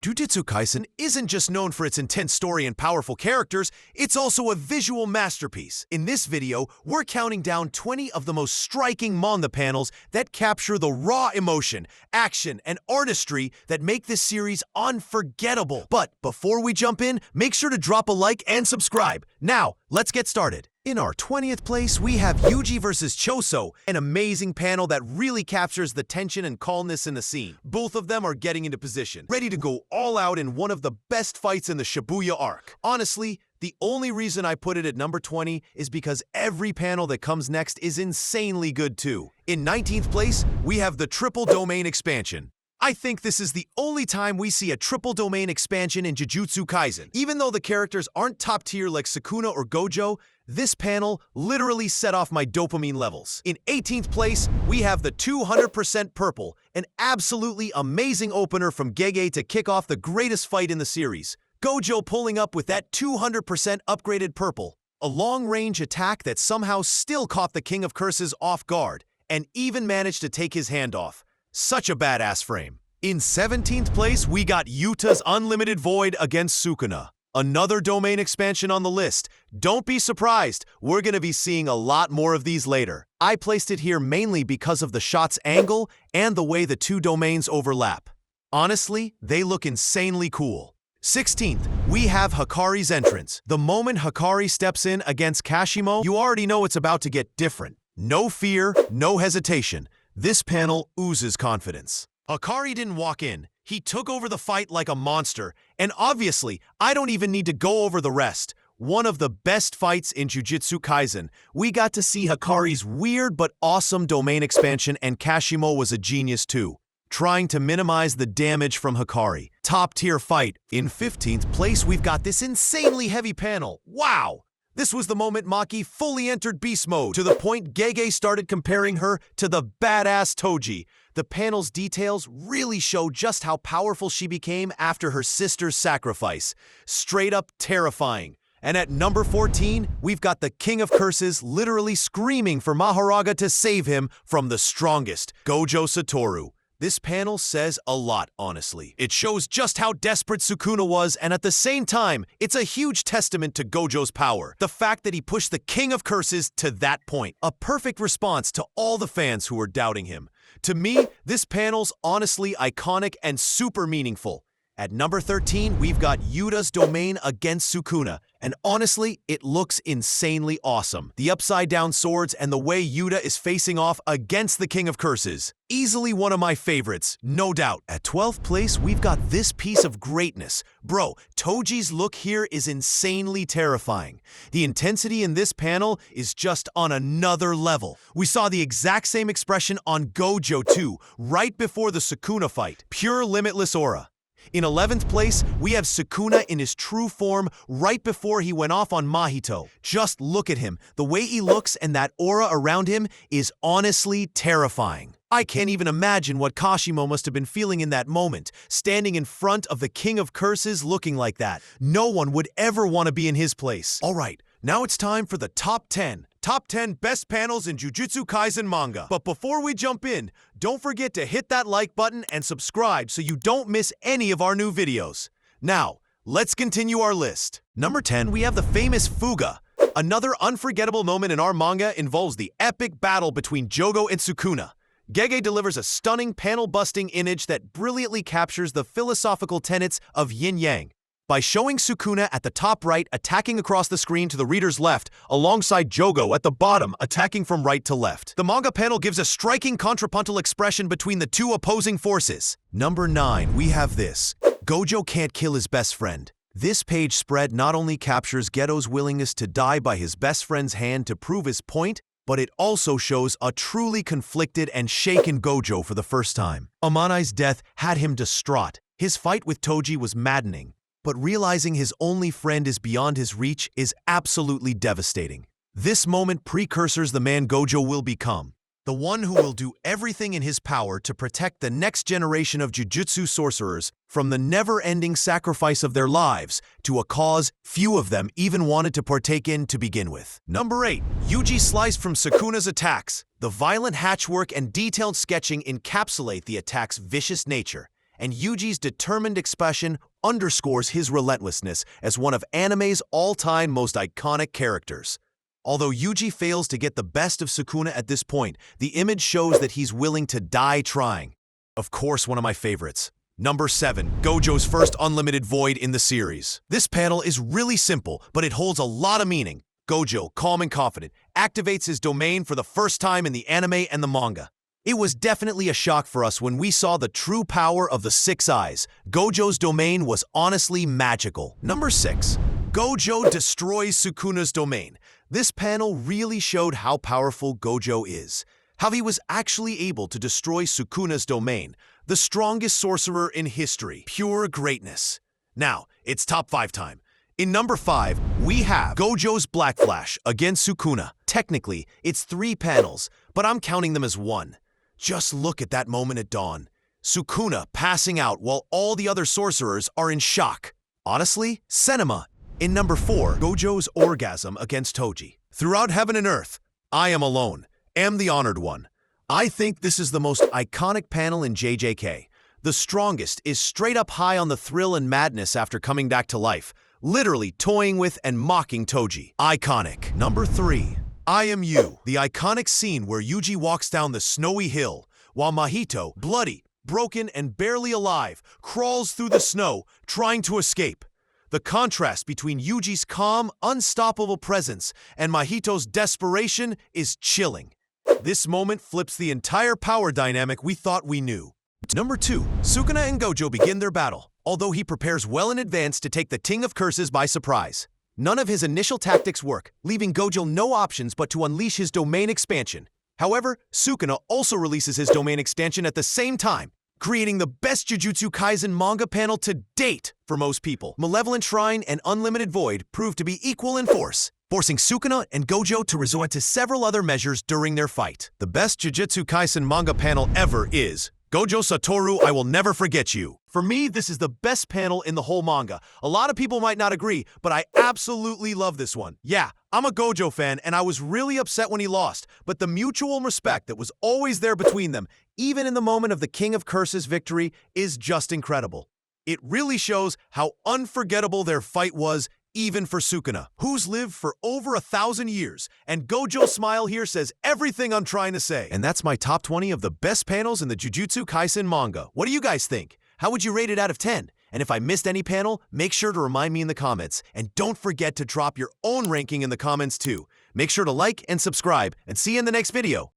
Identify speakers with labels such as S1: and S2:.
S1: Jujutsu Kaisen isn't just known for its intense story and powerful characters, it's also a visual masterpiece. In this video, we're counting down 20 of the most striking manga panels that capture the raw emotion, action, and artistry that make this series unforgettable. But before we jump in, make sure to drop a like and subscribe. Now, let's get started. In our 20th place, we have Yuji vs. Choso, an amazing panel that really captures the tension and calmness in the scene. Both of them are getting into position, ready to go all out in one of the best fights in the Shibuya arc. Honestly, the only reason I put it at number 20 is because every panel that comes next is insanely good too. In 19th place, we have the Triple Domain Expansion. I think this is the only time we see a triple domain expansion in Jujutsu Kaisen. Even though the characters aren't top tier like Sukuna or Gojo, this panel literally set off my dopamine levels. In 18th place, we have the 200% Purple, an absolutely amazing opener from Gege to kick off the greatest fight in the series. Gojo pulling up with that 200% upgraded Purple, a long-range attack that somehow still caught the King of Curses off guard, and even managed to take his hand off. Such a badass frame. In 17th place, we got Yuta's Unlimited Void against Sukuna. Another domain expansion on the list. Don't be surprised, we're gonna be seeing a lot more of these later. I placed it here mainly because of the shot's angle and the way the two domains overlap. Honestly, they look insanely cool. 16th, we have Hikari's entrance. The moment Hikari steps in against Kashimo, you already know it's about to get different. No fear, no hesitation. This panel oozes confidence. Hikari didn't walk in. He took over the fight like a monster, and obviously, I don't even need to go over the rest. One of the best fights in Jujutsu Kaisen. We got to see Hikari's weird but awesome domain expansion, and Kashimo was a genius too, trying to minimize the damage from Hikari. Top tier fight. In 15th place, we've got this insanely heavy panel. Wow! This was the moment Maki fully entered beast mode, to the point Gege started comparing her to the badass Toji. The panel's details really show just how powerful she became after her sister's sacrifice. Straight up terrifying. And at number 14, we've got the King of Curses literally screaming for Mahoraga to save him from the strongest, Gojo Satoru. This panel says a lot, honestly. It shows just how desperate Sukuna was, and at the same time, it's a huge testament to Gojo's power. The fact that he pushed the King of Curses to that point. A perfect response to all the fans who were doubting him. To me, this panel's honestly iconic and super meaningful. At number 13, we've got Yuta's domain against Sukuna, and honestly, it looks insanely awesome. The upside-down swords and the way Yuta is facing off against the King of Curses. Easily one of my favorites, no doubt. At 12th place, we've got this piece of greatness. Bro, Toji's look here is insanely terrifying. The intensity in this panel is just on another level. We saw the exact same expression on Gojo too, right before the Sukuna fight. Pure limitless aura. In 11th place, we have Sukuna in his true form right before he went off on Mahito. Just look at him. The way he looks and that aura around him is honestly terrifying. I can't even imagine what Kashimo must have been feeling in that moment, standing in front of the King of Curses looking like that. No one would ever want to be in his place. Alright, now it's time for the top 10. Top 10 best panels in Jujutsu Kaisen manga. But before we jump in, don't forget to hit that like button and subscribe so you don't miss any of our new videos. Now, let's continue our list. Number 10, we have the famous Fuga. Another unforgettable moment in our manga involves the epic battle between Jogo and Sukuna. Gege delivers a stunning panel-busting image that brilliantly captures the philosophical tenets of yin-yang. By showing Sukuna at the top right attacking across the screen to the reader's left, alongside Jogo at the bottom attacking from right to left. The manga panel gives a striking contrapuntal expression between the two opposing forces. Number 9, we have this. Gojo can't kill his best friend. This page spread not only captures Geto's willingness to die by his best friend's hand to prove his point, but it also shows a truly conflicted and shaken Gojo for the first time. Amanai's death had him distraught. His fight with Toji was maddening. But realizing his only friend is beyond his reach is absolutely devastating. This moment precursors the man Gojo will become, the one who will do everything in his power to protect the next generation of Jujutsu sorcerers from the never-ending sacrifice of their lives to a cause few of them even wanted to partake in to begin with. Number 8. Yuji sliced from Sukuna's attacks. The violent hatchwork and detailed sketching encapsulate the attack's vicious nature, and Yuji's determined expression underscores his relentlessness as one of anime's all-time most iconic characters. Although Yuji fails to get the best of Sukuna at this point, the image shows that he's willing to die trying. Of course, one of my favorites. Number 7. Gojo's first unlimited void in the series. This panel is really simple, but it holds a lot of meaning. Gojo, calm and confident, activates his domain for the first time in the anime and the manga. It was definitely a shock for us when we saw the true power of the 6 eyes. Gojo's domain was honestly magical. Number 6. Gojo destroys Sukuna's domain. This panel really showed how powerful Gojo is. How he was actually able to destroy Sukuna's domain, the strongest sorcerer in history. Pure greatness. Now, it's top 5 time. In number 5, we have Gojo's Black Flash against Sukuna. Technically, it's 3 panels, but I'm counting them as 1. Just look at that moment at dawn. Sukuna passing out while all the other sorcerers are in shock. Honestly, cinema. In number 4, Gojo's orgasm against Toji. Throughout heaven and earth, I am alone, am the honored one. I think this is the most iconic panel in JJK. The strongest is straight up high on the thrill and madness after coming back to life, literally toying with and mocking Toji. Iconic. Number 3. I Am You. The iconic scene where Yuji walks down the snowy hill, while Mahito, bloody, broken, and barely alive, crawls through the snow, trying to escape. The contrast between Yuji's calm, unstoppable presence and Mahito's desperation is chilling. This moment flips the entire power dynamic we thought we knew. Number 2. Sukuna and Gojo begin their battle, although he prepares well in advance to take the King of Curses by surprise. None of his initial tactics work, leaving Gojo no options but to unleash his domain expansion. However, Sukuna also releases his domain expansion at the same time, creating the best Jujutsu Kaisen manga panel to date for most people. Malevolent Shrine and Unlimited Void prove to be equal in force, forcing Sukuna and Gojo to resort to several other measures during their fight. The best Jujutsu Kaisen manga panel ever is Gojo Satoru, I Will Never Forget You. For me, this is the best panel in the whole manga. A lot of people might not agree, but I absolutely love this one. Yeah, I'm a Gojo fan, and I was really upset when he lost, but the mutual respect that was always there between them, even in the moment of the King of Curses victory, is just incredible. It really shows how unforgettable their fight was, even for Sukuna, who's lived for over 1,000 years, and Gojo's smile here says everything I'm trying to say. And that's my top 20 of the best panels in the Jujutsu Kaisen manga. What do you guys think? How would you rate it out of 10? And if I missed any panel, make sure to remind me in the comments. And don't forget to drop your own ranking in the comments too. Make sure to like and subscribe, and see you in the next video.